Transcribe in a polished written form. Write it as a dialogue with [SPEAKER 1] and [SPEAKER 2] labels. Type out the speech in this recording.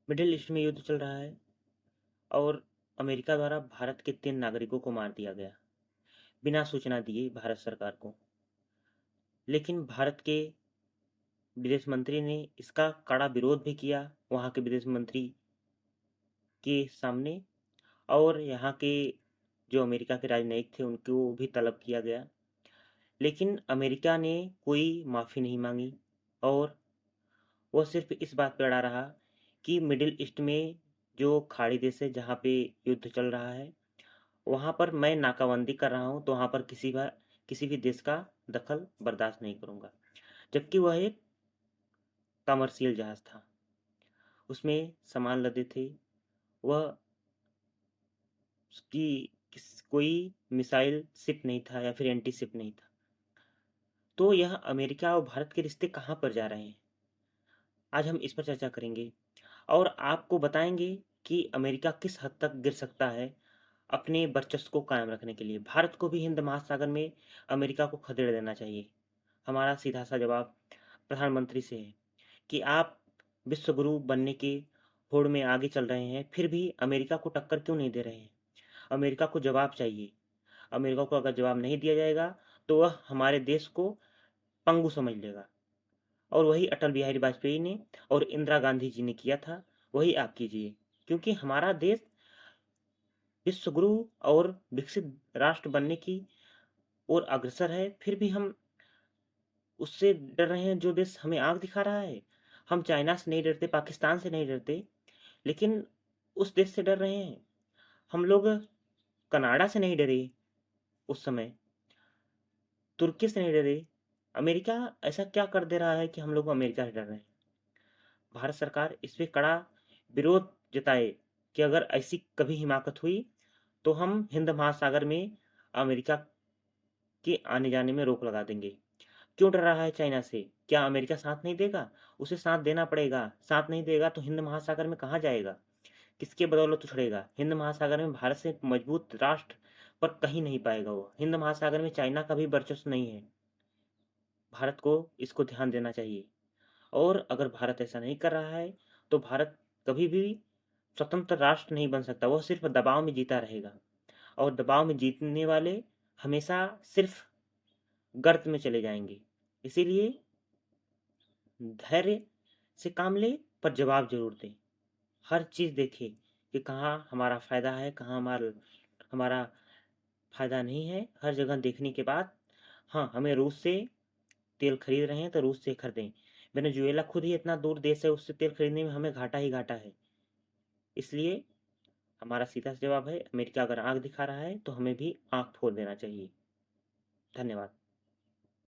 [SPEAKER 1] Middle east में युद्ध चल रहा है और अमेरिका द्वारा भारत के 3 नागरिकों को मार दिया गया, बिना सूचना दिए भारत सरकार को। लेकिन भारत के विदेश मंत्री ने इसका कड़ा विरोध भी किया वहाँ के विदेश मंत्री के सामने, और यहाँ के जो अमेरिका के राजनयिक थे उनको भी तलब किया गया। लेकिन अमेरिका ने कोई माफ़ी नहीं मांगी और वह सिर्फ इस बात पर अड़ा रहा कि मिडिल ईस्ट में जो खाड़ी देश है जहाँ पे युद्ध चल रहा है, वहाँ पर मैं नाकाबंदी कर रहा हूँ, तो वहाँ पर किसी भी देश का दखल बर्दाश्त नहीं करूँगा। जबकि वह एक कमर्शियल जहाज़ था, उसमें सामान लदे थे। वह उसकी कोई मिसाइल शिप नहीं था या फिर एंटी शिप नहीं था। तो यह अमेरिका और भारत के रिश्ते कहाँ पर जा रहे हैं, आज हम इस पर चर्चा करेंगे और आपको बताएंगे कि अमेरिका किस हद तक गिर सकता है अपने वर्चस्व को कायम रखने के लिए। भारत को भी हिंद महासागर में अमेरिका को खदेड़ देना चाहिए। हमारा सीधा सा जवाब प्रधानमंत्री से है कि आप विश्व गुरु बनने की होड़ में आगे चल रहे हैं, फिर भी अमेरिका को टक्कर क्यों नहीं दे रहे हैं? अमेरिका को जवाब चाहिए। अमेरिका को अगर जवाब नहीं दिया जाएगा तो वह हमारे देश को पंगु समझ लेगा, और वही अटल बिहारी वाजपेयी ने और इंदिरा गांधी जी ने किया था, वही आप कीजिए। क्योंकि हमारा देश विश्व गुरु और विकसित राष्ट्र बनने की ओर अग्रसर है, फिर भी हम उससे डर रहे हैं जो देश हमें आग दिखा रहा है। हम चाइना से नहीं डरते, पाकिस्तान से नहीं डरते, लेकिन उस देश से डर रहे हैं। हम लोग कनाडा से नहीं डरे उस समय, तुर्की से नहीं डरे। अमेरिका ऐसा क्या कर दे रहा है कि हम लोग अमेरिका से डर रहे हैं? भारत सरकार इस पे कड़ा विरोध जताए कि अगर ऐसी कभी हिमाकत हुई तो हम हिंद महासागर में अमेरिका के आने जाने में रोक लगा देंगे। क्यों डर रहा है चाइना से? क्या अमेरिका साथ नहीं देगा? उसे साथ देना पड़ेगा। साथ नहीं देगा तो हिंद महासागर में कहाँ जाएगा? किसके बदौलत उछड़ेगा? हिंद महासागर में भारत से मजबूत राष्ट्र पर कहीं नहीं पाएगा वो। हिंद महासागर में चाइना का भी वर्चस्व नहीं है। भारत को इसको ध्यान देना चाहिए। और अगर भारत ऐसा नहीं कर रहा है तो भारत कभी भी स्वतंत्र राष्ट्र नहीं बन सकता। वह सिर्फ दबाव में जीता रहेगा, और दबाव में जीतने वाले हमेशा सिर्फ गर्त में चले जाएंगे। इसीलिए धैर्य से काम ले, पर जवाब जरूर दें। हर चीज़ देखें कि कहाँ हमारा फ़ायदा है, कहाँ हमारा हमारा फ़ायदा नहीं है। हर जगह देखने के बाद, हाँ, हमें रूस से तेल खरीद रहे हैं तो रूस से खरीदें। वेनेजुएला खुद ही इतना दूर देश है, उससे तेल खरीदने में हमें घाटा ही घाटा है। इसलिए हमारा सीधा सा जवाब है, अमेरिका अगर आँख दिखा रहा है तो हमें भी आँख फोड़ देना चाहिए। धन्यवाद।